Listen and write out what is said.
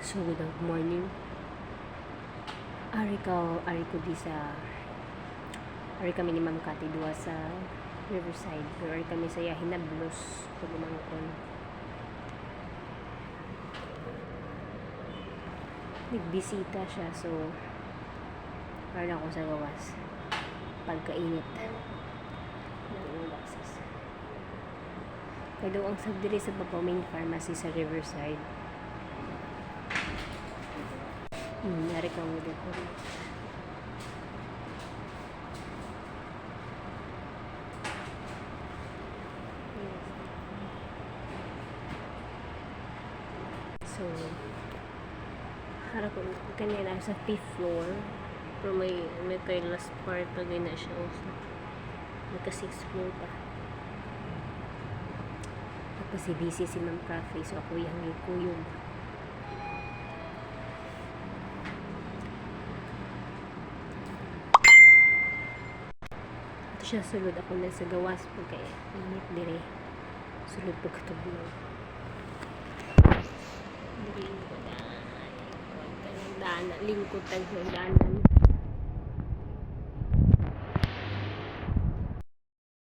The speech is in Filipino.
So, good morning. Ari ko di sa ari kami ni Ma'am Cathy duwa sa Riverside. Pero ari kami sa Hinablos pagumangkon. Nagbisita siya, so para ako sa gawas pagkainit ng boxes. Kaya daw ang sabdili sa Babaw Main Pharmacy sa Riverside. Nari ko ang video ko. So, harap ko kanina sa 5th floor. Pero may kay last part pa na siya also. May ka 6th floor pa. Tapos si busy si Ma'am Cathy. So ako yung kuyog. Ito siya sulod ako na sa gawas pagka init dire. Sulod pagkatublo. Lingkod ang lingkod ang hagdanan.